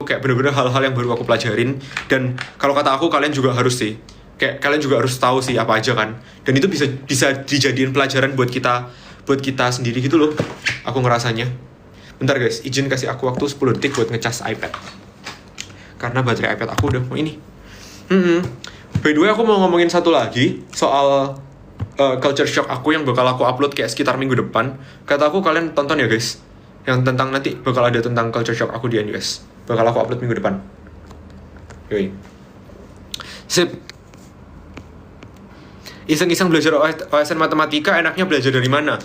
kayak bener-bener hal-hal yang baru aku pelajarin. Dan kalau kata aku kalian juga harus sih, kayak kalian juga harus tahu sih apa aja kan. Dan itu bisa dijadiin pelajaran buat kita sendiri gitu loh. Aku ngerasanya. Bentar guys, izin kasih aku waktu 10 detik buat ngecas iPad. Karena baterai iPad aku udah mau ini. By the way, aku mau ngomongin satu lagi soal culture shock aku yang bakal aku upload kayak sekitar minggu depan. Kata aku kalian tonton ya guys. Yang tentang nanti bakal ada tentang culture shock aku di NUS. Bakal aku upload minggu depan. Yoi. Sip. Iseng-iseng belajar OSN matematika, enaknya belajar dari mana?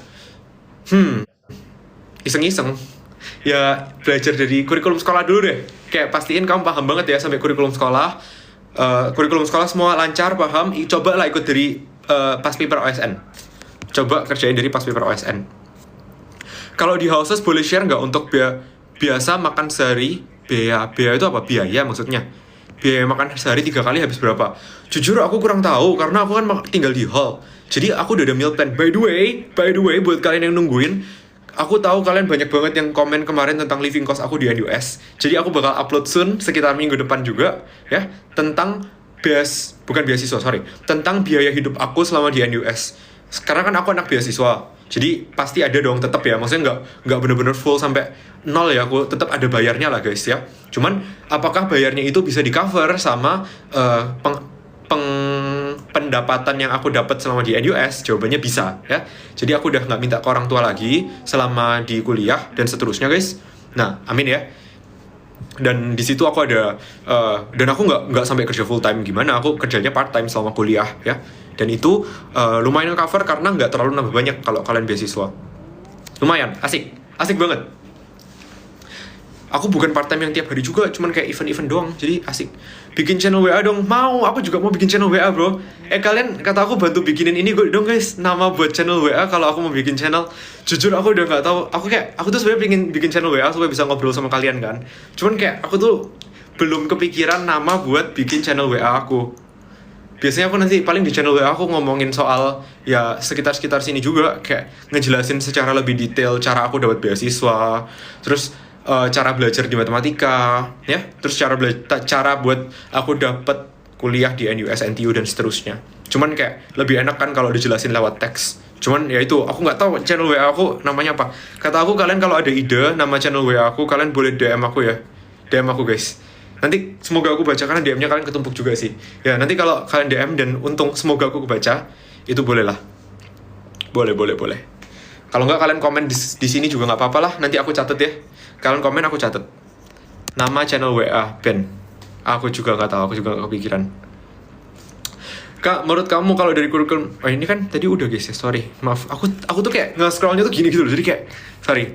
Iseng-iseng. Ya belajar dari kurikulum sekolah dulu deh. Kayak pastiin kamu paham banget ya sampai kurikulum sekolah. Kurikulum sekolah semua lancar, paham. Coba lah ikut dari pas paper OSN. Coba kerjain dari pas paper OSN. Kalau di houses boleh share nggak untuk biasa makan sehari? Biaya itu apa? Biaya maksudnya. Biaya makan sehari 3 kali habis berapa? Jujur aku kurang tahu karena aku kan tinggal di hall. Jadi aku udah ada meal plan. By the way buat kalian yang nungguin, aku tahu kalian banyak banget yang komen kemarin tentang living cost aku di NUS. Jadi aku bakal upload soon sekitar minggu depan juga ya tentang tentang biaya hidup aku selama di NUS. Sekarang kan aku anak beasiswa. Jadi pasti ada dong tetap ya. Maksudnya nggak bener-bener full sampai nol ya. Aku tetap ada bayarnya lah guys ya. Cuman apakah bayarnya itu bisa di cover sama pendapatan yang aku dapat selama di NUS? Jawabannya bisa ya. Jadi aku udah nggak minta ke orang tua lagi selama di kuliah dan seterusnya guys. Nah amin ya. Dan di situ aku ada dan aku nggak sampai kerja full time gimana. Aku kerjanya part time selama kuliah ya. Dan itu lumayan cover karena nggak terlalu nambah banyak kalau kalian beasiswa. Lumayan, asik banget. Aku bukan part time yang tiap hari juga, cuman kayak event-event doang, jadi asik. Bikin channel WA dong, mau. Aku juga mau bikin channel WA bro. Kalian kata aku bantu bikinin ini gue dong guys, nama buat channel WA kalau aku mau bikin channel. Jujur aku udah nggak tahu. Aku tuh sebenarnya pengen bikin channel WA supaya bisa ngobrol sama kalian kan. Cuman kayak aku tuh belum kepikiran nama buat bikin channel WA aku. Biasanya aku nanti paling di channel WA aku ngomongin soal ya sekitar sini juga, kayak ngejelasin secara lebih detail cara aku dapat beasiswa, terus cara belajar di matematika, ya, terus cara buat aku dapat kuliah di NUS, NTU dan seterusnya. Cuman kayak lebih enak kan kalau dijelasin lewat teks. Cuman ya itu aku nggak tahu channel WA aku namanya apa. Kata aku kalian kalau ada ide nama channel WA aku kalian boleh DM aku ya, DM aku guys. Nanti semoga aku baca karena DM-nya kalian ketumpuk juga sih. Ya nanti kalau kalian DM dan untung semoga aku kebaca, itu boleh lah. Boleh. Kalau nggak kalian komen di sini juga nggak apa-apa lah. Nanti aku catat ya. Kalian komen aku catat. Nama channel WA Ben. Aku juga nggak tahu. Aku juga nggak kepikiran. Kak, menurut kamu kalau dari kurikulum, ini kan tadi udah guys ya. Sorry, maaf. Aku tuh kayak nge-scrollnya tuh gini gitu loh. Jadi kayak sorry.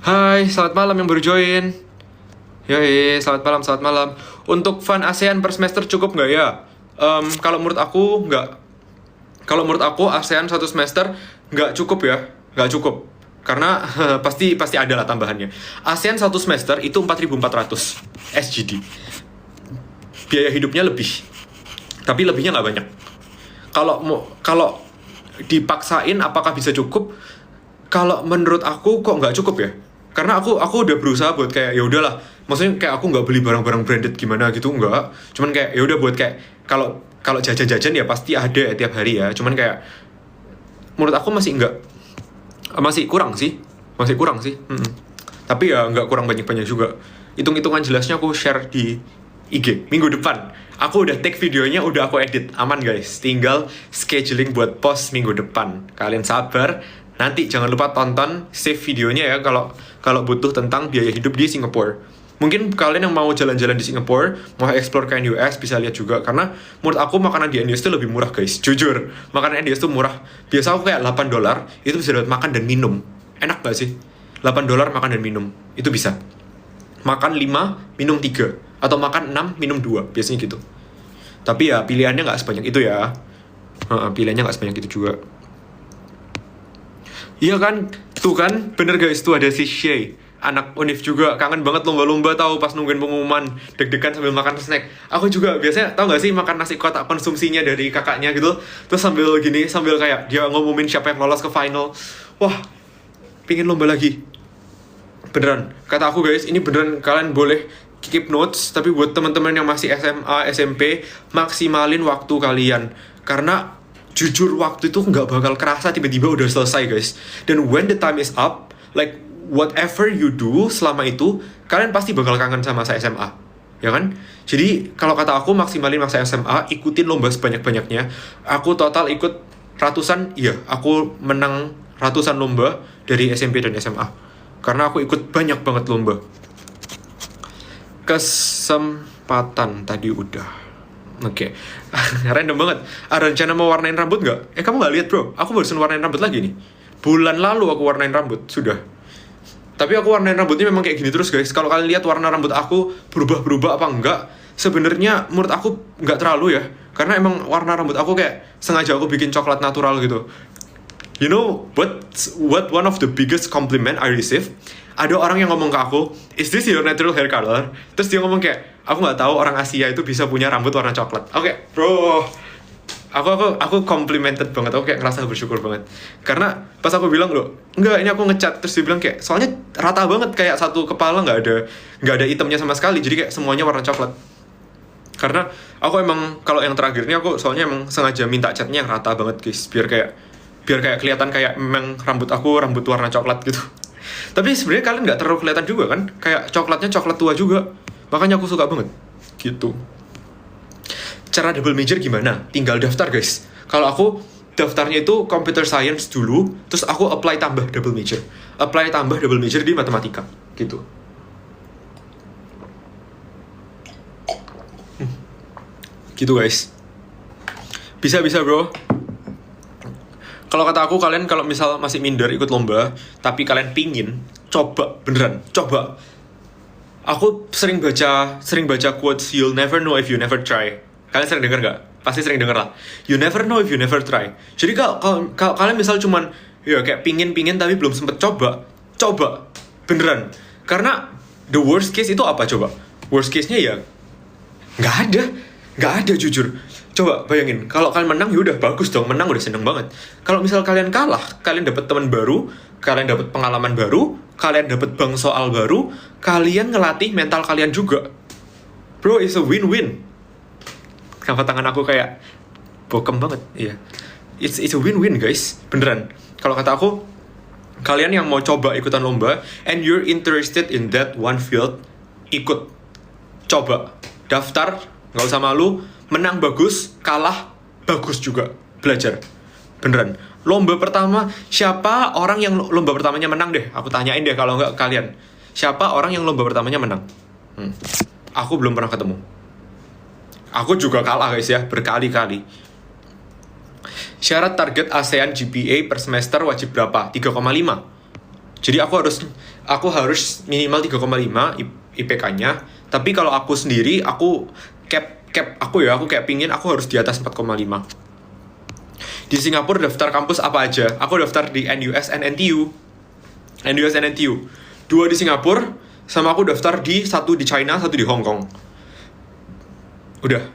Hai, selamat malam yang baru join. Yoi, selamat malam. Untuk fund ASEAN per semester cukup nggak ya? Kalau menurut aku nggak. Kalau menurut aku ASEAN 1 semester nggak cukup ya, nggak cukup. Karena pasti ada lah tambahannya. ASEAN 1 semester itu 4.400 SGD. Biaya hidupnya lebih, tapi lebihnya nggak banyak. Kalau dipaksain apakah bisa cukup? Kalau menurut aku kok nggak cukup ya? Karena aku udah berusaha buat kayak ya udahlah, maksudnya kayak aku nggak beli barang-barang branded gimana gitu, nggak. Cuman kayak ya udah buat kayak kalau jajan-jajan ya pasti ada ya tiap hari ya. Cuman kayak menurut aku masih kurang sih. Tapi ya nggak kurang banyak-banyak juga. Hitung-hitungan jelasnya aku share di IG minggu depan. Aku udah take videonya, udah aku edit, aman guys. Tinggal scheduling buat post minggu depan. Kalian sabar. Nanti jangan lupa tonton, save videonya ya kalau butuh tentang biaya hidup di Singapura. Mungkin kalian yang mau jalan-jalan di Singapura, mau explore ke NUS bisa lihat juga. Karena menurut aku makanan di NUS itu lebih murah guys. Jujur, makanan NUS itu murah. Biasa aku kayak $8 itu bisa dapat makan dan minum. Enak gak sih? $8 makan dan minum, itu bisa. Makan 5, minum 3. Atau makan 6, minum 2, biasanya gitu. Tapi ya pilihannya gak sebanyak itu ya. Pilihannya gak sebanyak itu juga. Iya kan, tuh kan, bener guys, tuh ada si Shay, anak Unif juga, kangen banget lomba-lomba tahu pas nungguin pengumuman, deg-degan sambil makan snack. Aku juga biasanya tau gak sih makan nasi kotak konsumsinya dari kakaknya gitu, terus sambil kayak dia ngumumin siapa yang lolos ke final. Wah, pingin lomba lagi. beneran, kata aku guys, ini beneran kalian boleh keep notes, tapi buat teman-teman yang masih SMA, SMP, maksimalin waktu kalian. Karena jujur waktu itu nggak bakal kerasa tiba-tiba udah selesai guys. Dan when the time is up, like whatever you do selama itu, kalian pasti bakal kangen sama masa SMA, ya kan? Jadi kalau kata aku maksimalin masa SMA, ikutin lomba sebanyak-banyaknya. Aku total ikut ratusan, iya, aku menang ratusan lomba dari SMP dan SMA. Karena aku ikut banyak banget lomba. Kesempatan tadi udah. Oke. Random banget. Ada rencana mau warnain rambut nggak? Kamu nggak lihat bro? Aku barusan warnain rambut lagi nih. Bulan lalu aku warnain rambut. Sudah. Tapi aku warnain rambutnya memang kayak gini terus guys. Kalau kalian lihat warna rambut aku berubah-berubah apa enggak, sebenarnya menurut aku nggak terlalu ya. Karena emang warna rambut aku kayak sengaja aku bikin coklat natural gitu. You know what one of the biggest compliment I receive? Ada orang yang ngomong ke aku, "Is this your natural hair color?" Terus dia ngomong kayak, "Aku nggak tahu orang Asia itu bisa punya rambut warna coklat." Oke, bro. Aku complimented banget. Aku kayak ngerasa bersyukur banget. Karena pas aku bilang loh, "Enggak, ini aku ngecat." Terus dia bilang kayak, "Soalnya rata banget kayak satu kepala nggak ada hitamnya sama sekali. Jadi kayak semuanya warna coklat." Karena aku emang kalau yang terakhir ini aku soalnya emang sengaja minta catnya yang rata banget guys, biar kayak kelihatan kayak memang rambut aku rambut warna coklat gitu. Tapi sebenarnya kalian nggak terlalu kelihatan juga kan, kayak coklatnya coklat tua juga. Makanya aku suka banget gitu. Cara double major gimana? Tinggal daftar guys. Kalau aku daftarnya itu computer science dulu, terus aku apply tambah double major di matematika gitu. Gitu guys. Bisa bro. Kalau kata aku, kalian kalau misal masih minder ikut lomba, tapi kalian pingin, coba, beneran, coba. Aku sering baca quotes, "You'll never know if you never try." Kalian sering denger gak? Pasti sering denger lah. You never know if you never try. Jadi kalau kalian misal cuman, ya kayak pingin tapi belum sempet coba, beneran. Karena the worst case itu apa coba? Worst case-nya ya, nggak ada jujur. Coba bayangin, kalau kalian menang ya udah bagus dong, menang udah seneng banget. Kalau misal kalian kalah, kalian dapat teman baru, kalian dapat pengalaman baru, kalian dapat bank soal baru, kalian ngelatih mental kalian juga. Bro, it's a win-win. Kenapa tangan aku kayak bokem banget? Iya. It's a win-win guys, beneran. Kalau kata aku, kalian yang mau coba ikutan lomba and you're interested in that one field, ikut. Coba, daftar, nggak usah malu. Menang bagus, kalah bagus juga. Belajar. Beneran. Lomba pertama, siapa orang yang lomba pertamanya menang deh? Aku tanyain deh kalau nggak kalian. Siapa orang yang lomba pertamanya menang? Aku belum pernah ketemu. Aku juga kalah guys ya, berkali-kali. Syarat target ASEAN GPA per semester wajib berapa? 3,5. Jadi aku harus minimal 3,5 IPK-nya. Tapi kalau aku sendiri, aku aku kayak pingin aku harus di atas 4,5. Di Singapura daftar kampus apa aja? Aku daftar di NUS and NTU. 2 di Singapura, sama aku daftar satu di China, satu di Hong Kong. Udah.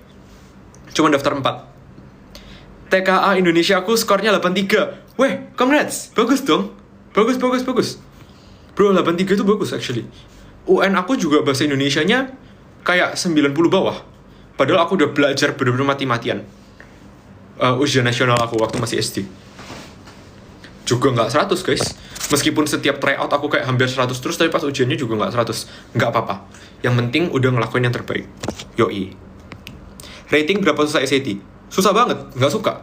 Cuma daftar 4. TKA Indonesia aku skornya 83. Weh, congrats. Bagus dong. Bagus. Bro, 83 itu bagus actually. UN aku juga bahasa Indonesianya kayak 90 bawah. Padahal aku udah belajar bener-bener mati-matian. Ujian nasional aku waktu masih SD. Juga nggak 100 guys. Meskipun setiap tryout aku kayak hampir 100 terus, tapi pas ujiannya juga nggak 100. Nggak apa-apa. Yang penting udah ngelakuin yang terbaik. Yoi. Rating berapa susah SAT? Susah banget, nggak suka.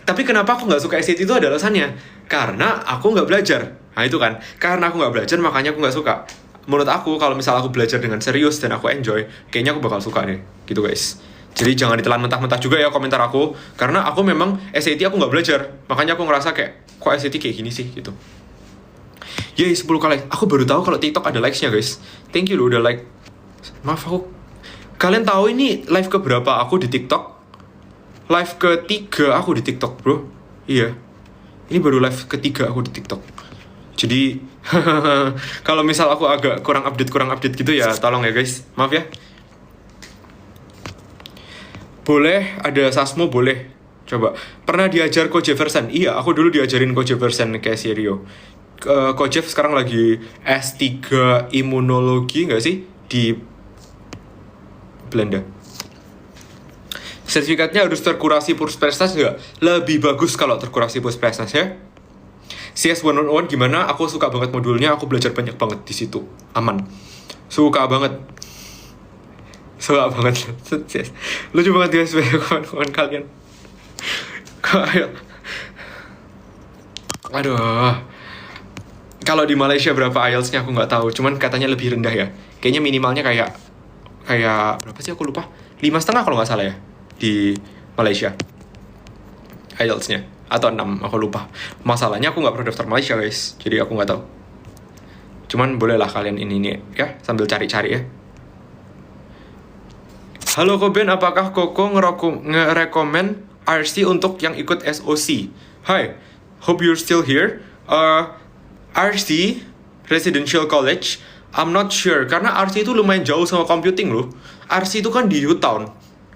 Tapi kenapa aku nggak suka SAT itu ada alasannya. Karena aku nggak belajar. Nah itu kan. Karena aku nggak belajar, makanya aku nggak suka. Menurut aku, kalau misal aku belajar dengan serius dan aku enjoy, kayaknya aku bakal suka deh. Gitu guys. Jadi jangan ditelan mentah-mentah juga ya komentar aku. Karena aku memang SAT aku nggak belajar. Makanya aku ngerasa kayak, kok SAT kayak gini sih gitu. Yeay, 10 kali. Aku baru tahu kalau TikTok ada likes-nya guys. Thank you loh udah like. Maaf aku. Kalian tahu ini live keberapa aku di TikTok? Live ketiga aku di TikTok bro. Iya. Ini baru live ketiga aku di TikTok. Jadi kalau misal aku agak kurang update gitu ya tolong ya guys. Maaf ya. Boleh ada Sasmo boleh. Coba. Pernah diajar Coach Jefferson? Iya, aku dulu diajarin Coach Jefferson kayak Sirio. Coach Jeff sekarang lagi S3 imunologi nggak sih di Belanda. Sertifikatnya harus terkurasi puspesnas nggak? Lebih bagus kalau terkurasi puspesnas ya. CS 101 gimana? Aku suka banget modulnya, aku belajar banyak banget di situ. Aman. Suka banget. Suka banget. Lucu banget guys, kawan-kawan kalian. Aduh. Kalau di Malaysia berapa IELTS-nya aku nggak tahu, cuman katanya lebih rendah ya. Kayaknya minimalnya kayak berapa sih aku lupa. 5,5 kalau nggak salah ya di Malaysia IELTS-nya, atau 6 aku lupa. Masalahnya aku nggak pernah daftar Malaysia guys, jadi aku nggak tahu. Cuman bolehlah kalian ini ya sambil cari-cari ya. Halo Koben, apakah Koko ngerekomen RC untuk yang ikut SOC? Hi, hope you're still here. RC Residential College, I'm not sure karena RC itu lumayan jauh sama computing loh. RC itu kan di U-Town,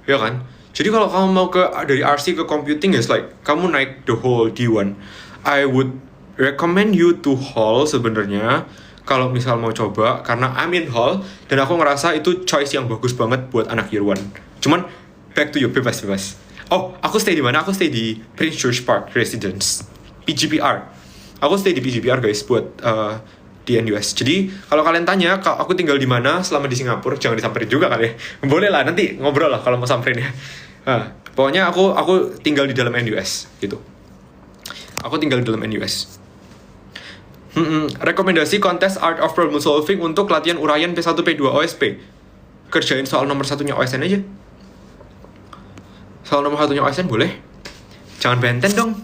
ya kan? Jadi kalau kamu mau dari RC ke computing, it's like kamu naik the whole D1. I would recommend you to Hall sebenarnya kalau misal mau coba, karena I'm in Hall dan aku ngerasa itu choice yang bagus banget buat anak year 1. Cuman back to you, bebas. Oh, aku stay di mana? Aku stay di Prince George Park Residence, PGPR. Aku stay di PGPR guys buat di NUS. Jadi kalau kalian tanya aku tinggal di mana selama di Singapura, jangan disamperin juga kali ya. Boleh lah, nanti ngobrol lah kalau mau samperin ya. Pokoknya aku tinggal di dalam NUS gitu. Aku tinggal di dalam NUS. Rekomendasi kontes Art of Problem Solving untuk latihan uraian P1 P2 OSP. Kerjain soal nomor satunya OSN aja. Soal nomor satunya OSN boleh. Jangan benten dong.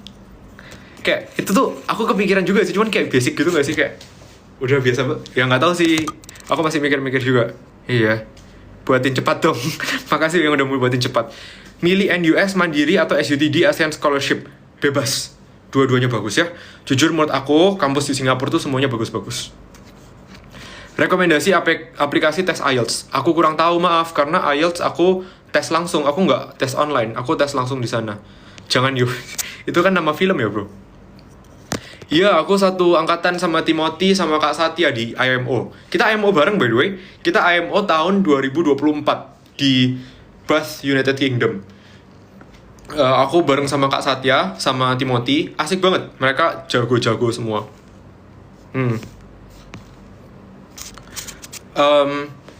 Kayak itu tuh aku kepikiran juga sih, cuman kayak basic gitu gak sih, kayak udah biasa. Ya nggak tahu sih. Aku masih mikir-mikir juga. Iya. Buatin cepat dong. Makasih yang udah mau buatin cepat. Milih NUS, Mandiri, atau SUTD ASEAN Scholarship. Bebas. Dua-duanya bagus ya. Jujur menurut aku, kampus di Singapura tuh semuanya bagus-bagus. Rekomendasi aplikasi tes IELTS. Aku kurang tahu, maaf. Karena IELTS aku tes langsung. Aku nggak tes online. Aku tes langsung di sana. Jangan yuk. Itu kan nama film ya bro. Iya, aku satu angkatan sama Timothy sama Kak Satya di IMO. Kita IMO bareng by the way. Kita IMO tahun 2024 di Bath, United Kingdom. Aku bareng sama Kak Satya sama Timothy. Asik banget. Mereka jago-jago semua.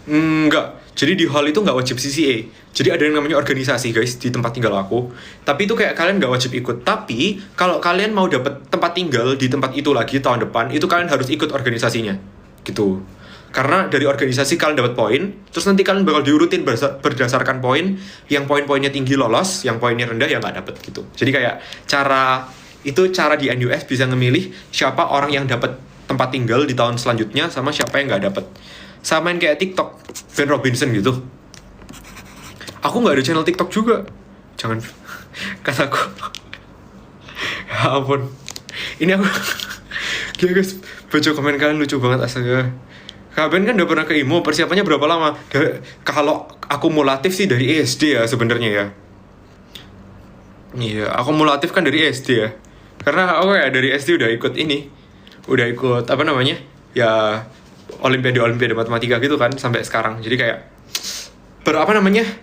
Enggak. Jadi di hall itu nggak wajib CCA. Jadi ada yang namanya organisasi guys di tempat tinggal aku. Tapi itu kayak kalian nggak wajib ikut. Tapi kalau kalian mau dapat tempat tinggal di tempat itu lagi tahun depan, itu kalian harus ikut organisasinya. Gitu. Karena dari organisasi kalian dapat poin, terus nanti kalian bakal diurutin berdasarkan poin. Yang poin-poinnya tinggi lolos, yang poinnya rendah ya nggak dapet gitu. Jadi kayak cara di NUS bisa ngemilih siapa orang yang dapat tempat tinggal di tahun selanjutnya sama siapa yang nggak dapet. Samain kayak TikTok, Ben Robinson gitu. Aku nggak ada channel TikTok juga. Jangan kataku. Ya ampun. Ini aku. Gila guys, baca komen kalian lucu banget astaga. Kak Ben kan udah pernah ke IMO, persiapannya berapa lama? Kalau akumulatif sih dari SD ya sebenarnya ya. Iya, akumulatif kan dari SD ya. Karena aku ya dari SD udah ikut ini. Udah ikut apa namanya? Ya Olimpiade matematika gitu kan sampai sekarang. Jadi kayak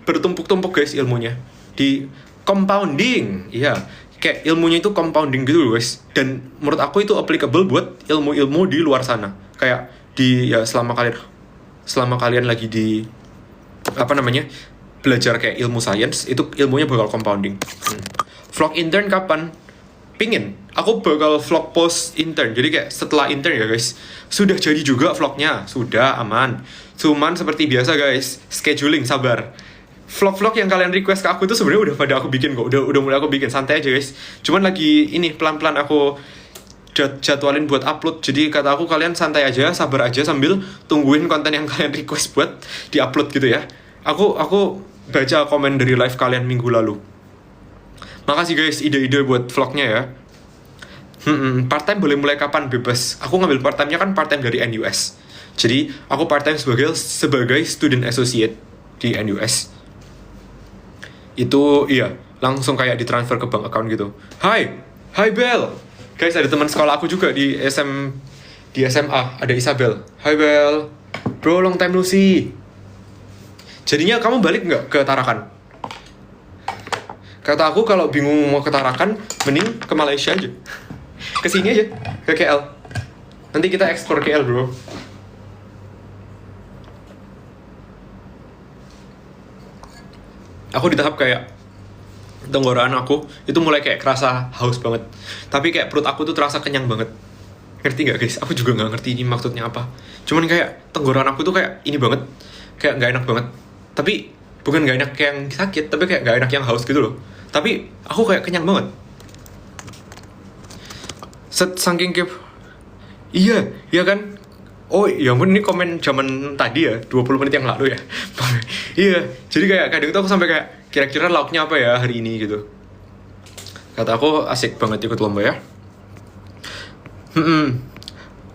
bertumpuk-tumpuk guys ilmunya. Di compounding. Iya, kayak ilmunya itu compounding gitu loh guys. Dan menurut aku itu applicable buat ilmu-ilmu di luar sana. Kayak di ya selama kalian lagi di apa namanya? Belajar kayak ilmu sains, itu ilmunya bakal compounding. Vlog intern kapan? Pingin. Aku bakal vlog post intern. Jadi kayak setelah intern ya guys. Sudah jadi juga vlognya. Sudah aman. Cuman seperti biasa guys, scheduling, sabar. Vlog-vlog yang kalian request ke aku itu sebenarnya udah pada aku bikin kok. Udah mulai aku bikin, santai aja guys. Cuman lagi ini pelan-pelan aku jadwalin buat upload. Jadi kata aku kalian santai aja, sabar aja sambil tungguin konten yang kalian request buat di-upload gitu ya. Aku baca komen dari live kalian minggu lalu. Makasih guys ide-ide buat vlognya ya. Part-time boleh mulai kapan? Bebas. Aku ngambil part-time-nya kan part-time dari NUS. Jadi aku part-time sebagai student associate di NUS. Itu iya, langsung kayak ditransfer ke bank account gitu. Hai Bel. Guys, ada teman sekolah aku juga di di SMA ada Isabel. Hai Bel, bro long time no see. Jadinya kamu balik nggak ke Tarakan? Kata aku kalau bingung mau ke Tarakan, mending ke Malaysia aja. Kesini aja, ke KL. Nanti kita explore KL bro. Aku di tahap kayak tenggorokan aku itu mulai kayak kerasa haus banget. Tapi kayak perut aku tuh terasa kenyang banget. Ngerti nggak guys? Aku juga nggak ngerti ini maksudnya apa. Cuman kayak tenggorokan aku tuh kayak ini banget. Kayak nggak enak banget. Tapi bukan nggak enak yang sakit, tapi kayak nggak enak yang haus gitu loh. Tapi aku kayak kenyang banget. Saking kayak iya kan? Oh ya ampun, ini komen zaman tadi ya, 20 menit yang lalu ya. Iya, jadi kayak kadang tuh aku sampai kayak kira-kira lauknya apa ya hari ini gitu. Kata aku asik banget ikut lomba ya.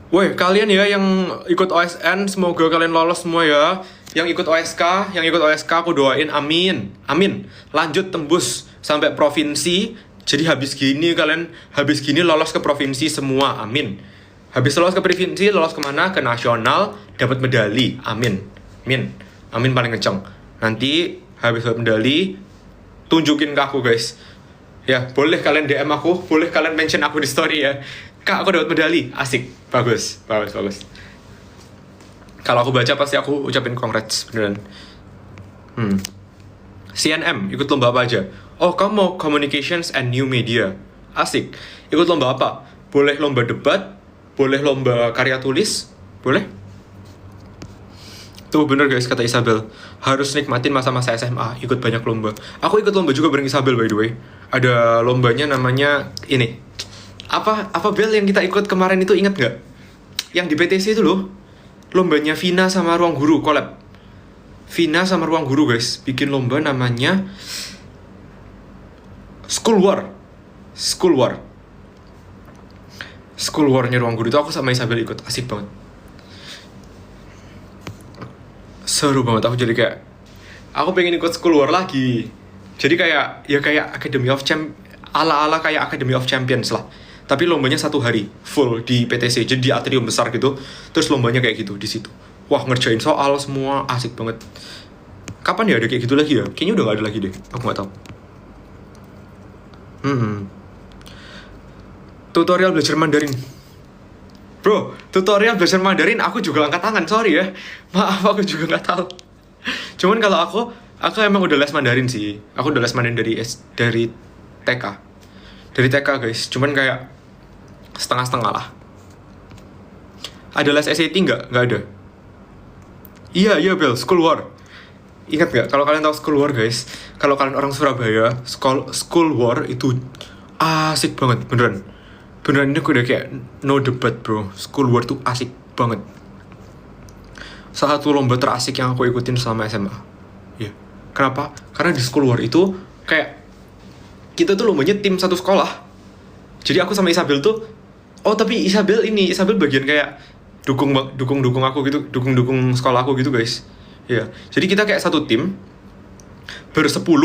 Woi, kalian ya yang ikut OSN, semoga kalian lolos semua ya. Yang ikut OSK aku doain amin. Amin. Lanjut tembus sampai provinsi. Jadi habis gini lolos ke provinsi semua. Amin. Habis lolos ke provinsi, lolos kemana? Ke nasional, dapat medali. Amin. Amin paling kenceng. Nanti habis dapat medali, tunjukin ke aku guys. Ya, boleh kalian DM aku, boleh kalian mention aku di story ya. Kak, aku dapat medali. Asik. Bagus. Kalau aku baca pasti aku ucapin congrats beneran. CNM, ikut lomba apa aja? Oh, kamu mau Communications and New Media. Asik. Ikut lomba apa? Boleh lomba debat, boleh lomba karya tulis, boleh? Tuh bener guys kata Isabel, harus nikmatin masa-masa SMA, ikut banyak lomba. Aku ikut lomba juga bareng Isabel by the way. Ada lombanya namanya ini. Apa Bel yang kita ikut kemarin itu, ingat nggak? Yang di PTC itu loh. Lombanya Vina sama Ruang Guru collab. Vina sama Ruang Guru guys bikin lomba namanya School War-nya Ruang Guru itu aku sama Isabel ikut, asik banget. Seru banget, aku jadi kayak aku pengen ikut School War lagi. Jadi kayak ala-ala kayak Academy of Champions lah. Tapi lombanya 1 hari full di PTC, jadi di atrium besar gitu. Terus lombanya kayak gitu di situ. Wah, ngerjain soal semua, asik banget. Kapan ya ada kayak gitu lagi ya? Kayaknya udah gak ada lagi deh, aku gak tahu. Tutorial belajar Mandarin. Bro, tutorial belajar Mandarin aku juga angkat tangan, sorry ya. Maaf, aku juga gak tahu. Cuman kalau aku emang udah les Mandarin sih. Aku udah les Mandarin dari TK. Dari TK guys, cuman kayak setengah-setengah lah. Ada les SAT nggak? Nggak ada. Iya Bel, School War. Ingat nggak? Kalau kalian tahu School War guys, kalau kalian orang Surabaya, School War itu asik banget, beneran ini udah kayak no debat bro. School War tuh asik banget. Salah satu lomba terasik yang aku ikutin selama SMA. Ya, kenapa? Karena di School War itu kayak kita tuh lombanya tim satu sekolah. Jadi aku sama Isabel tuh, tapi Isabel bagian kayak dukung aku gitu, dukung sekolah aku gitu guys. Ya, jadi kita kayak satu tim ber-10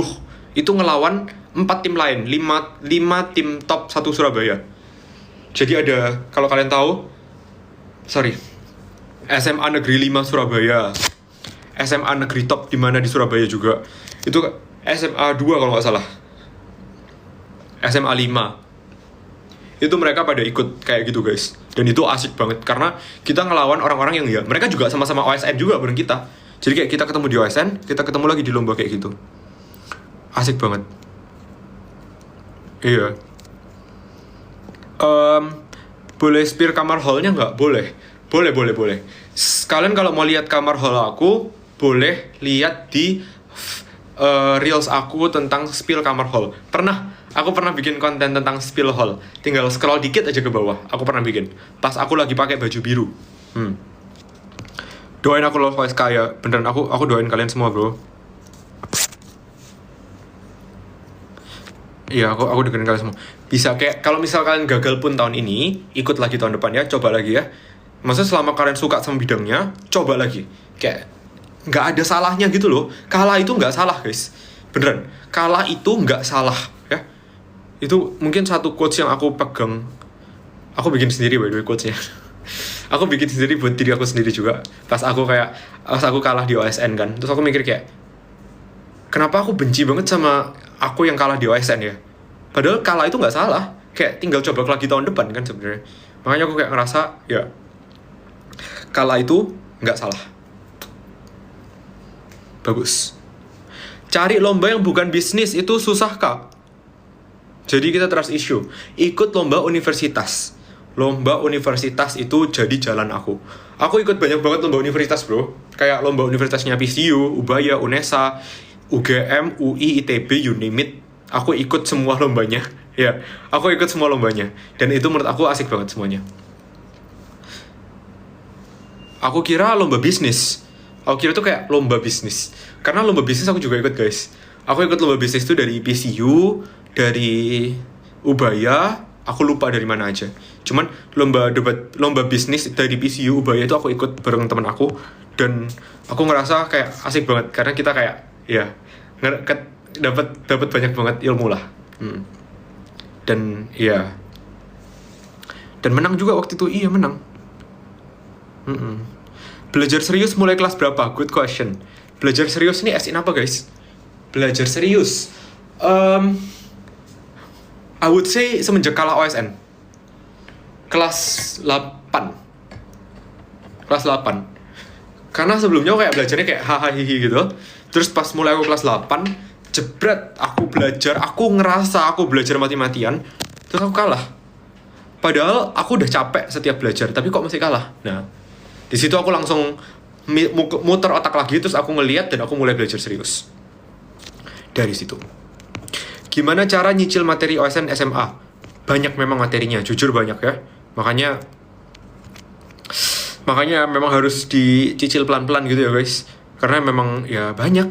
itu ngelawan 4 tim lain, 5 tim top 1 Surabaya. Jadi ada, kalau kalian tahu, SMA Negeri 5 Surabaya, SMA Negeri Top di mana di Surabaya juga. Itu SMA 2 kalau nggak salah. SMA 5. Itu mereka pada ikut kayak gitu guys. Dan itu asik banget karena kita ngelawan orang-orang yang ya mereka juga sama-sama OSN juga bareng kita. Jadi kayak kita ketemu di OSN, kita ketemu lagi di lomba kayak gitu. Asik banget. Iya. Boleh spill kamar hallnya nggak? Boleh. Kalian kalau mau lihat kamar hall aku, boleh lihat di reels aku tentang spill kamar hall. Aku pernah bikin konten tentang spill hall. Tinggal scroll dikit aja ke bawah. Aku pernah bikin. Pas aku lagi pakai baju biru. Doain aku lolos OSK ya. Beneran aku doain kalian semua bro. Iya, aku dengerin kalian semua. Bisa kayak kalau misal kalian gagal pun tahun ini, ikut lagi tahun depan ya, coba lagi ya. Maksudnya selama kalian suka sama bidangnya, coba lagi. Kayak nggak ada salahnya gitu loh. Kalah itu nggak salah guys. Beneran. Kalah itu nggak salah ya. Itu mungkin satu quotes yang aku pegang. Aku bikin sendiri by the way quotesnya. Aku bikin sendiri buat diri aku sendiri juga. Pas aku kalah di OSN kan, terus aku mikir kayak, kenapa aku benci banget sama aku yang kalah di OSN ya? Padahal kalah itu nggak salah, kayak tinggal coba lagi tahun depan kan sebenarnya. Makanya aku kayak ngerasa ya kalah itu nggak salah. Bagus. Cari lomba yang bukan bisnis itu susah kak. Jadi kita trust issue. Ikut lomba universitas. Lomba universitas itu jadi jalan aku. Aku ikut banyak banget lomba universitas bro. Kayak lomba universitasnya PCU, Ubaya, UNESA, UGM, UI, ITB, you name it. Aku ikut semua lombanya. Ya, aku ikut semua lombanya. Dan itu menurut aku asik banget semuanya. Aku kira lomba bisnis. Aku kira itu kayak lomba bisnis. Karena lomba bisnis aku juga ikut guys. Aku ikut lomba bisnis itu dari PCU, dari Ubaya, aku lupa dari mana aja. Cuman lomba bisnis dari PCU Ubaya itu aku ikut bareng teman aku. Dan aku ngerasa kayak asik banget. Karena kita kayak, ya, dapat banyak banget ilmu lah. Dan, ya. Dan menang juga waktu itu, iya menang. Belajar serius mulai kelas berapa? Good question. Belajar serius ini as in apa guys? Belajar serius I would say semenjak kalah OSN kelas 8. Kelas 8. Karena sebelumnya aku kayak belajarnya kayak hahaha gitu. Terus pas mulai aku kelas 8, jebret aku ngerasa aku belajar mati-matian. Terus aku kalah. Padahal aku udah capek setiap belajar, tapi kok masih kalah. Nah, di situ aku langsung muter otak lagi, terus aku ngeliat dan aku mulai belajar serius. Dari situ. Gimana cara nyicil materi OSN SMA? Banyak memang materinya, jujur banyak ya. Makanya memang harus dicicil pelan-pelan gitu ya guys. Karena memang ya banyak.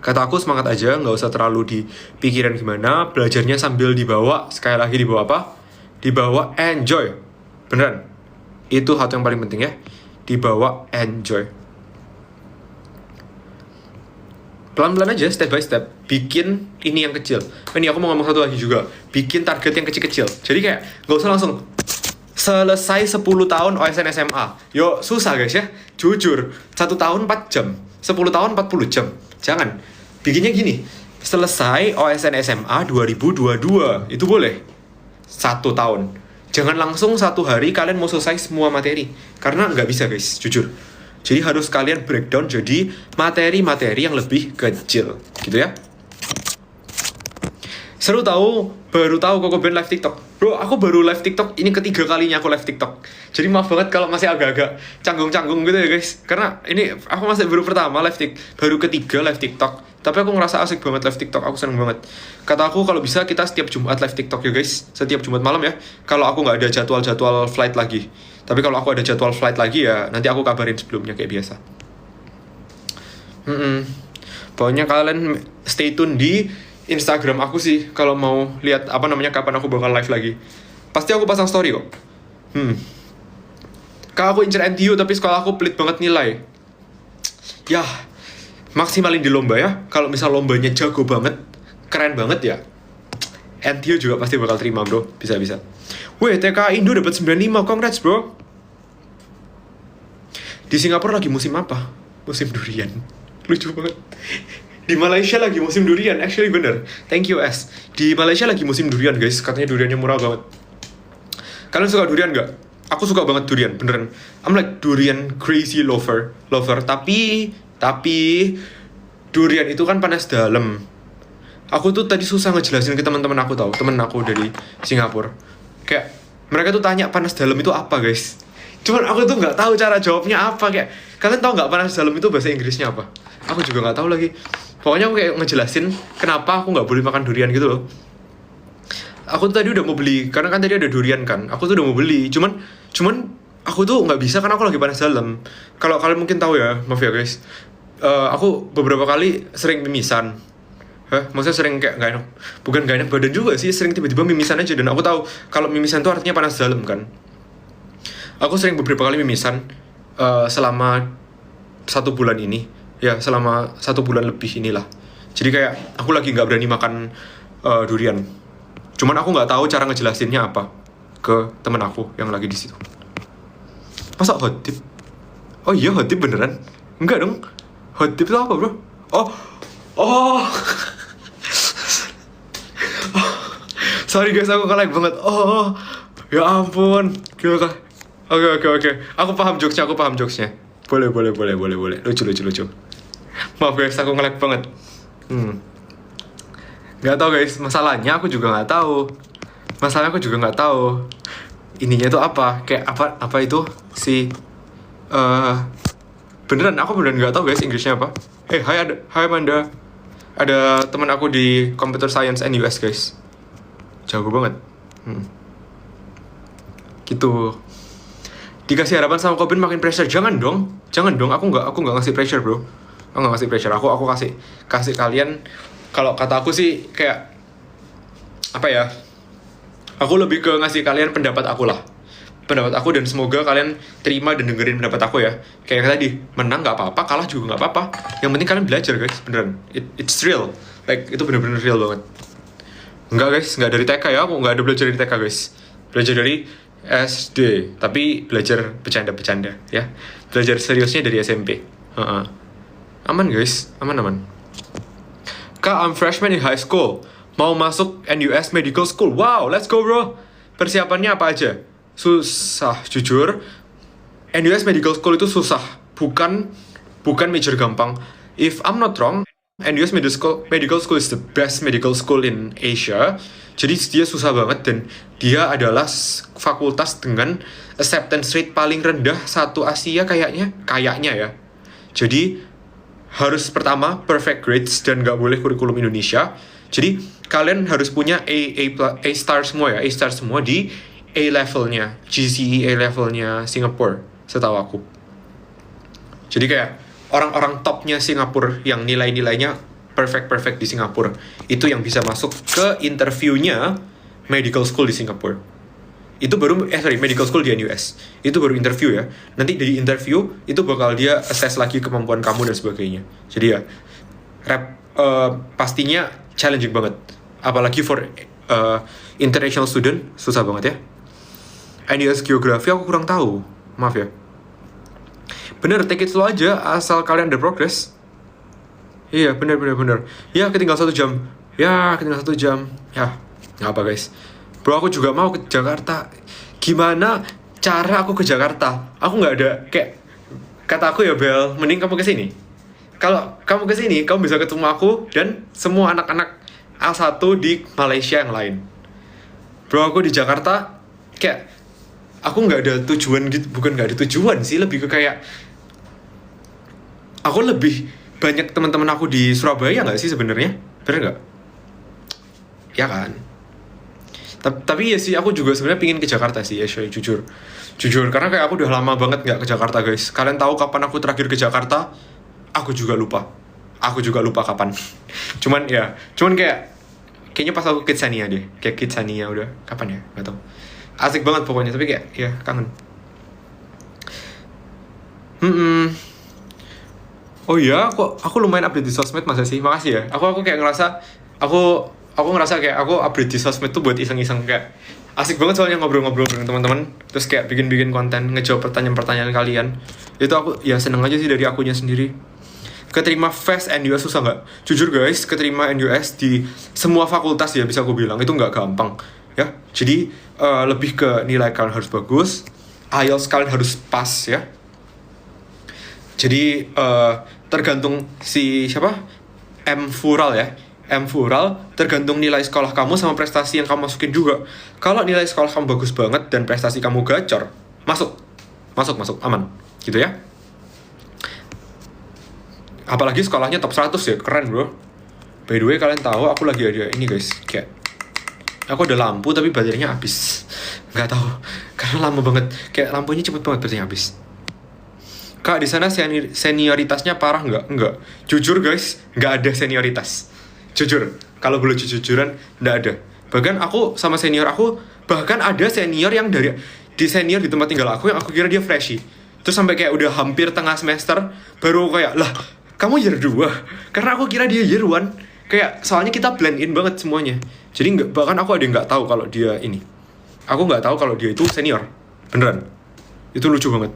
Kata aku semangat aja, nggak usah terlalu dipikirin gimana. Belajarnya sambil dibawa, sekali lagi dibawa apa? Dibawa enjoy. Beneran. Itu hal yang paling penting ya. Dibawa enjoy. Pelan-pelan aja, step by step. Bikin ini yang kecil. Ini aku mau ngomong satu lagi juga. Bikin target yang kecil-kecil. Jadi kayak gak usah langsung selesai 10 tahun OSN SMA. Yo susah guys ya. Jujur, 1 tahun 4 jam, 10 tahun 40 jam. Jangan. Bikinnya gini. Selesai OSN SMA 2022. Itu boleh. 1 tahun. Jangan langsung 1 hari kalian mau selesai semua materi. Karena nggak bisa guys, jujur. Jadi harus kalian breakdown jadi materi-materi yang lebih kecil. Gitu ya. Baru tahu Koko Band live TikTok. Bro, aku baru live TikTok, ini ketiga kalinya aku live TikTok. Jadi maaf banget kalau masih agak-agak canggung-canggung gitu ya guys. Karena ini aku masih baru pertama live TikTok, baru ketiga live TikTok. Tapi aku ngerasa asik banget live TikTok, aku seneng banget. Kata aku kalau bisa kita setiap Jumat live TikTok ya guys. Setiap Jumat malam ya. Kalau aku nggak ada jadwal flight lagi. Tapi kalau aku ada jadwal flight lagi ya nanti aku kabarin sebelumnya kayak biasa. Pokoknya kalian stay tune di Instagram aku sih kalau mau lihat kapan aku bakal live lagi. Pasti aku pasang story kok. Kak aku incer NTU tapi sekolah aku pelit banget nilai. Ya, maksimalin di lomba ya. Kalau misal lombanya jago banget, keren banget ya, NTU juga pasti bakal terima bro. Bisa. Weh, TK Indo dapat 95, congrats bro. Di Singapura lagi musim apa? Musim durian. Lucu banget. Di Malaysia lagi musim durian, actually bener. Thank you S. Di Malaysia lagi musim durian guys, katanya duriannya murah banget. Kalian suka durian gak? Aku suka banget durian, beneran. I'm like durian crazy lover. Tapi durian itu kan panas dalam. Aku tuh tadi susah ngejelasin ke teman-teman aku tahu, temen aku dari Singapura. Kayak mereka tuh tanya panas dalam itu apa guys. Cuman aku tuh nggak tahu cara jawabnya apa. Kayak kalian tahu nggak panas dalam itu bahasa Inggrisnya apa? Aku juga nggak tahu lagi. Pokoknya aku kayak ngejelasin kenapa aku nggak boleh makan durian gitu loh. Aku tuh tadi udah mau beli karena kan tadi ada durian kan. Aku tuh udah mau beli. Cuman aku tuh nggak bisa karena aku lagi panas dalam. Kalau kalian mungkin tahu ya, maaf ya guys. Aku beberapa kali sering mimisan. Maksudnya sering kayak gak enak. Bukan gak enak badan juga sih, sering tiba-tiba mimisan aja. Dan aku tahu kalau mimisan itu artinya panas dalam kan. Aku sering beberapa kali mimisan selama 1 bulan ini. Ya selama 1 bulan lebih inilah. Jadi kayak aku lagi gak berani makan durian. Cuman aku gak tahu cara ngejelasinnya apa ke temen aku yang lagi di situ. Masa hot tip? Oh iya, hot tip beneran? Enggak dong. Hot tip itu apa, bro? Oh. Sorry guys, aku kelek banget. Ya ampun. Oke. Aku paham jokesnya. Boleh. Lucu. Maaf guys, aku ngelek banget. Nggak tahu guys, masalahnya aku juga nggak tahu. Ininya itu apa? Kayak apa itu si beneran nggak tahu guys Inggrisnya apa. Hai Amanda. Ada teman aku di Computer Science and US guys. Jago banget. Gitu. Dikasih harapan sama Coben makin pressure. Jangan dong. Aku nggak ngasih pressure, bro. Aku nggak ngasih pressure. Aku kasih kalian. Kalau kata aku sih kayak apa ya? Aku lebih ke ngasih kalian pendapat aku lah. Pendapat aku, dan semoga kalian terima dan dengerin pendapat aku ya. Kayak tadi, menang nggak apa-apa, kalah juga nggak apa-apa. Yang penting kalian belajar guys, beneran. It's real. Like itu bener-bener real banget. Enggak guys, nggak dari TK ya. Aku nggak ada belajar dari TK guys. Belajar dari SD, tapi belajar bercanda-bercanda ya. Belajar seriusnya dari SMP. Aman guys, aman. Kak, I'm freshman in high school. Mau masuk NUS Medical School. Wow, let's go bro. Persiapannya apa aja? Susah, jujur. NUS Medical School itu susah. Bukan major gampang. If I'm not wrong, NUS Medical School is the best medical school in Asia. Jadi dia susah banget, dan dia adalah fakultas dengan acceptance rate paling rendah satu Asia kayaknya ya. Jadi harus pertama perfect grades dan nggak boleh kurikulum Indonesia. Jadi kalian harus punya A star semua ya, A star semua di A levelnya, GCE A levelnya Singapura, setahu aku. Jadi kayak orang-orang topnya Singapura yang nilai-nilainya perfect di Singapura, itu yang bisa masuk ke interviewnya medical school di Singapura. Itu baru medical school di NUS. Itu baru interview ya. Nanti dari interview itu bakal dia assess lagi kemampuan kamu dan sebagainya. Jadi ya pastinya challenging banget. Apalagi for international student, susah banget ya. NUS geografi aku kurang tahu. Maaf ya. Bener, take it slow aja asal kalian ada progress. Iya, bener. Ya, ketinggal 1 jam. Ya, nggak apa guys. Bro, aku juga mau ke Jakarta. Gimana cara aku ke Jakarta? Aku nggak ada, kayak kata aku ya Bel, mending kamu kesini. Kalau kamu kesini, kamu bisa ketemu aku dan semua anak-anak A1 di Malaysia yang lain. Bro, aku di Jakarta kayak aku nggak ada tujuan gitu. Bukan nggak ada tujuan sih, lebih ke kayak aku lebih banyak teman-teman aku di Surabaya nggak sih sebenarnya? Bener nggak? Ya kan? Tapi ya sih, aku juga sebenarnya pingin ke Jakarta sih ya, jujur karena kayak aku udah lama banget nggak ke Jakarta guys. Kalian tahu kapan aku terakhir ke Jakarta? Aku juga lupa kapan. cuman kayaknya pas aku Kidsania deh, kayak Kidsania udah kapan ya, nggak tahu. Asik banget pokoknya, tapi kayak ya kangen. Oh iya, aku lumayan update di sosmed, masa sih? Makasih ya. Aku kayak ngerasa aku ngerasa kayak aku update di sosmed tuh buat iseng-iseng, kayak asik banget soalnya ngobrol-ngobrol dengan teman-teman, terus kayak bikin konten, ngejawab pertanyaan-pertanyaan kalian. Itu aku ya seneng aja sih dari akunya sendiri. Keterima FES NUS susah nggak? Jujur guys, keterima NUS di semua fakultas ya bisa aku bilang itu nggak gampang ya. Jadi lebih ke nilai kalian harus bagus, IELTS kalian harus pas ya. Jadi tergantung si siapa? M-Fural ya. M-Fural tergantung nilai sekolah kamu sama prestasi yang kamu masukin juga. Kalau nilai sekolah kamu bagus banget dan prestasi kamu gacor, masuk aman gitu ya. Apalagi sekolahnya top 100 ya, keren bro. By the way, kalian tahu aku lagi ada ini guys, kayak aku ada lampu tapi baterainya habis. Nggak tahu, karena lama banget, kayak lampunya cepet banget baterainya habis. Kak, di sana senioritasnya parah nggak? Nggak. Jujur guys, nggak ada senioritas. Jujur, kalau boleh jujuran, nggak ada. Bahkan aku sama senior aku, bahkan ada senior yang di tempat tinggal aku yang aku kira dia freshie. Terus sampai kayak udah hampir tengah semester, baru kayak, lah, kamu year 2? Karena aku kira dia year 1. Kayak, soalnya kita blend in banget semuanya. Jadi bahkan aku ada yang nggak tahu kalau dia ini. Aku nggak tahu kalau dia itu senior. Beneran. Itu lucu banget.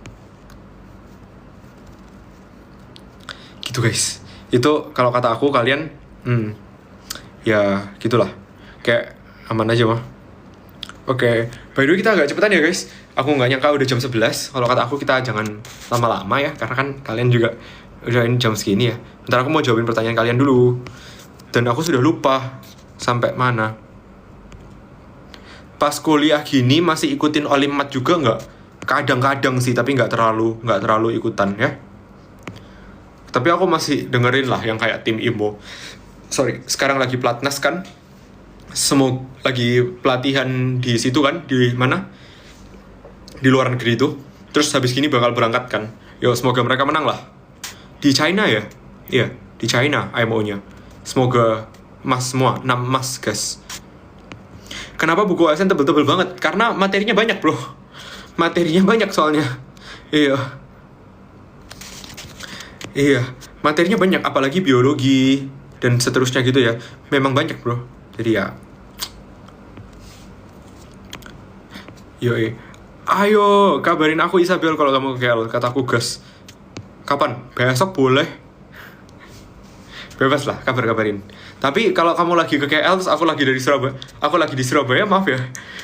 Gitu guys. Itu kalau kata aku kalian ya gitulah. Kayak aman aja mah. Oke, by the way kita agak cepetan ya guys. Aku nggak nyangka udah jam 11. Kalau kata aku kita jangan lama-lama ya, karena kan kalian juga udah ini jam segini ya. Bentar aku mau jawabin pertanyaan kalian dulu. Dan aku sudah lupa sampai mana. Pas kuliah gini masih ikutin Olimat juga nggak? Kadang-kadang sih, tapi nggak terlalu ikutan ya. Tapi aku masih dengerin lah yang kayak tim IMO. Sekarang lagi Platnas kan? Semoga lagi pelatihan di situ kan, di mana, di luar negeri itu. Terus habis gini bakal berangkat kan. Yo semoga mereka menang lah. Di China ya, iya di China IMO-nya. Semoga emas semua, 6 emas guys. Kenapa buku OSN tebel-tebel banget? Karena materinya banyak bro. Materinya banyak soalnya. Iya, materinya banyak, apalagi biologi dan seterusnya gitu ya. Memang banyak bro. Jadi ya, yoi. Ayo kabarin aku Isabel kalau kamu ke KL. Kataku gas. Kapan? Besok boleh. Bebas lah, kabarin. Tapi kalau kamu lagi ke KL terus aku lagi dari Surabaya, aku lagi di Surabaya, maaf ya.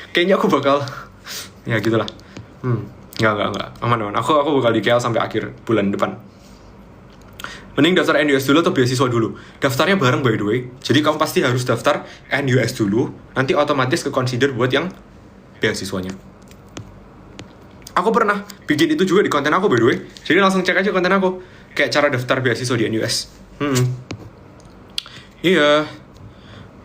Kayaknya aku bakal ya gitulah. Enggak. Aman. Aku bakal di KL sampai akhir bulan depan. Mending daftar NUS dulu atau beasiswa dulu? Daftarnya bareng by the way. Jadi kamu pasti harus daftar NUS dulu, nanti otomatis ke consider buat yang beasiswanya. Aku pernah bikin itu juga di konten aku by the way. Jadi langsung cek aja konten aku, kayak cara daftar beasiswa di NUS. Iya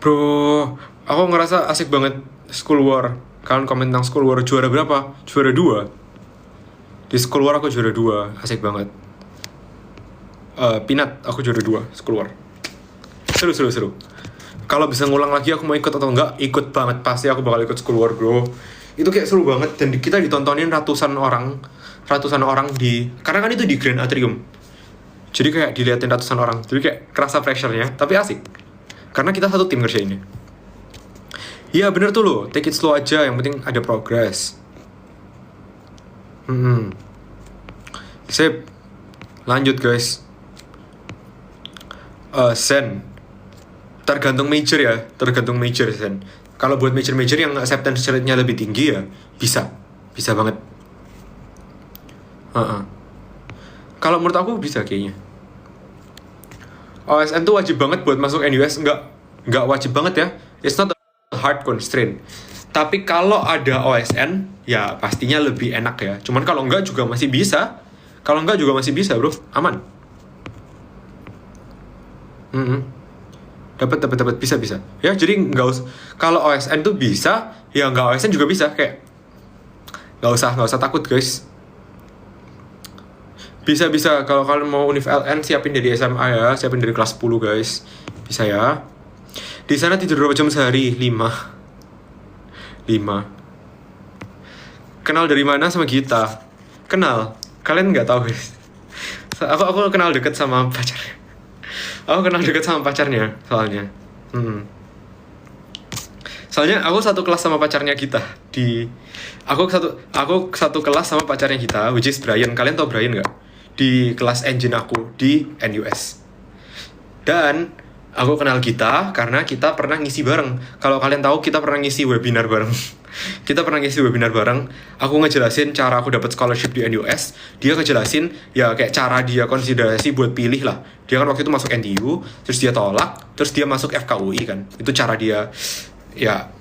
bro, aku ngerasa asik banget School War. Kalian komen tentang School War, juara berapa? Juara 2. Di School War aku juara 2, asik banget. Pinat, aku juara 2 School War. Seru. Kalau bisa ngulang lagi aku mau ikut atau enggak? Ikut banget, pasti aku bakal ikut School War bro. Itu kayak seru banget, dan kita ditontonin ratusan orang di, karena kan itu di Grand Atrium. Jadi kayak diliatin ratusan orang, jadi kayak kerasa pressure-nya, tapi asik. Karena kita satu tim ngerjainnya. Iya bener tuh lo, take it slow aja, yang penting ada progress. Sip. Lanjut guys. Sen. Tergantung major ya, Sen. Kalau buat major yang acceptance rate-nya lebih tinggi ya, bisa banget. Kalau menurut aku bisa kayaknya. OSN tuh wajib banget buat masuk NUS, nggak wajib banget ya. It's not a hard constraint. Tapi kalau ada OSN, ya pastinya lebih enak ya. Cuman kalau enggak juga masih bisa. Bro, aman. Dapat bisa. Ya jadi nggak usah. Kalau OSN tuh bisa, ya nggak OSN juga bisa, kayak nggak usah takut guys. Bisa kalau kalian mau Univ LN siapin dari SMA ya, siapin dari kelas 10 guys. Bisa ya. Di sana tidur berapa jam sehari? 5. Kenal dari mana sama Gita? Kenal. Kalian nggak tahu guys. Aku kenal deket sama pacarnya. Soalnya. Soalnya aku satu kelas sama pacarnya Gita aku satu kelas sama pacarnya Gita, which is Brian. Kalian tau Brian nggak? Di kelas engine aku di NUS. Dan aku kenal Gita karena kita pernah ngisi bareng. Kalau kalian tahu, kita pernah ngisi webinar bareng. Aku ngejelasin cara aku dapat scholarship di NUS. Dia ngejelasin ya kayak cara dia konsiderasi buat pilih lah. Dia kan waktu itu masuk NTU, terus dia tolak, terus dia masuk FKUI kan. Itu cara dia ya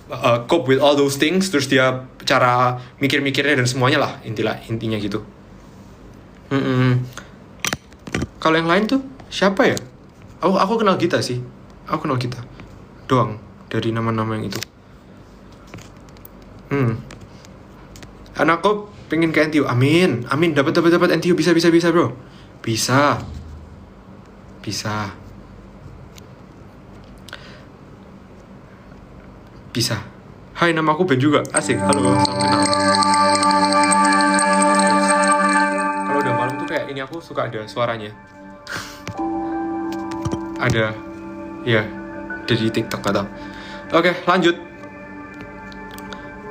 cope with all those things. Terus dia cara mikir-mikirnya dan semuanya lah, intinya gitu. Kalau yang lain tuh siapa ya? Aku kenal Gita sih. Aku kenal Gita doang dari nama-nama yang itu. Anakku pengen ke NTU. Amin. Dapat NTU, bisa bro. Bisa. Hai, nama aku Ben juga. Asik. Halo, salam kenal. Kalau udah malam tuh kayak ini aku suka ada suaranya. Ada ya, dari TikTok atau. Oke, lanjut.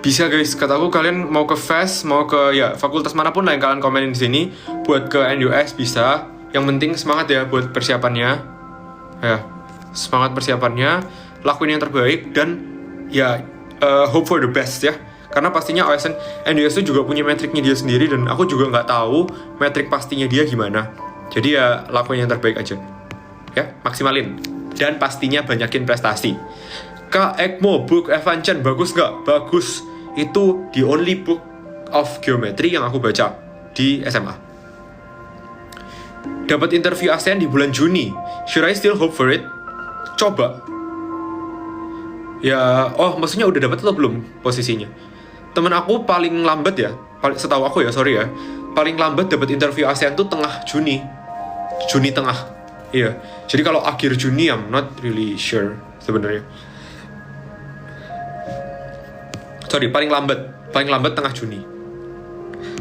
Bisa guys, kataku kalian mau ke FES, mau ke ya fakultas manapun lah yang kalian komenin di sini, buat ke NUS bisa. Yang penting semangat ya buat persiapannya. Ya, semangat persiapannya, lakuin yang terbaik dan ya hope for the best ya. Karena pastinya OSN NUS itu juga punya metriknya dia sendiri dan aku juga nggak tahu metrik pastinya dia gimana. Jadi ya lakuin yang terbaik aja. Ya, maksimalin dan pastinya banyakin prestasi. Kak Ekmo, book Evan Chen bagus nggak? Bagus. Itu the only book of geometry yang aku baca di SMA. Dapat interview ASEAN di bulan Juni. Should I still hope for it? Coba. Ya, maksudnya udah dapat atau belum posisinya? Temen aku paling lambat ya, setahu aku ya, sorry ya, paling lambat dapat interview ASEAN tuh tengah Juni. Juni tengah. Iya. Jadi kalau akhir Juni I'm not really sure sebenarnya. Sorry, paling lambat tengah Juni.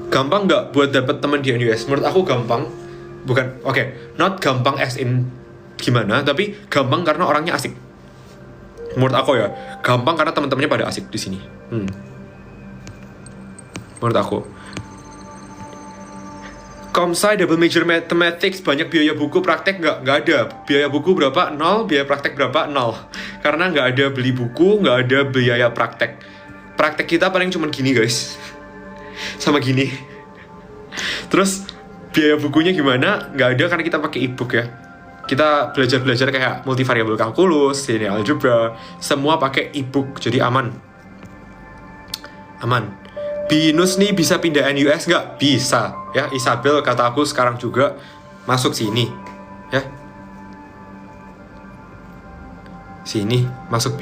Gampang nggak buat dapet teman di NUS? Menurut aku gampang. Bukan, not gampang as in gimana, tapi gampang karena orangnya asik. Menurut aku ya, gampang karena teman-temannya pada asik di sini. Menurut aku. Comsci double major mathematics, banyak biaya buku, praktek nggak ada. Biaya buku berapa? 0, biaya praktek berapa? 0. Karena nggak ada beli buku, nggak ada biaya praktek. Praktek kita paling cuman gini guys. Sama gini. Terus biaya bukunya gimana? Nggak ada karena kita pakai ebook ya. Kita belajar kayak multivariable calculus, linear algebra, semua pakai ebook, jadi aman. Binus nih bisa pindah NUS nggak? Bisa ya. Isabel kata aku sekarang juga masuk sini ya. Sini masuk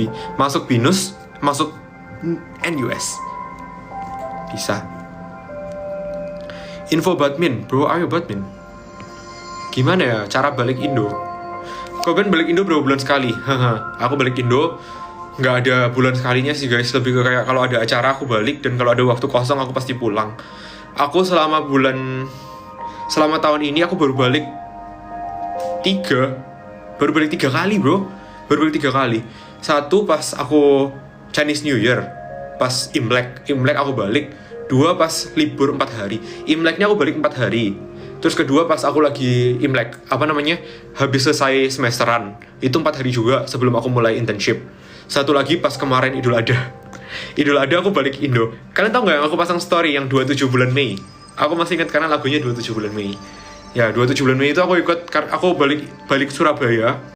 Binus, masuk NUS. Bisa. Info badmin, bro, ayo badmin. Gimana ya cara balik Indo? Kalian balik Indo berapa bulan sekali? Aku balik Indo nggak ada bulan sekalinya sih guys. Lebih ke kayak kalau ada acara aku balik, dan kalau ada waktu kosong aku pasti pulang. Aku selama tahun ini aku baru balik 3 kali bro. Baru balik 3 kali. Satu pas aku Chinese New Year, pas Imlek aku balik. 2 pas libur 4 hari. Imleknya aku balik 4 hari. Terus kedua pas aku lagi Imlek, habis selesai semesteran. Itu 4 hari juga sebelum aku mulai internship. Satu lagi pas kemarin Idul Adha. Idul Adha aku balik Indo. Kalian tahu nggak yang aku pasang story yang 27 bulan Mei? Aku masih ingat karena lagunya 27 bulan Mei. Ya, 27 bulan Mei itu aku balik Surabaya.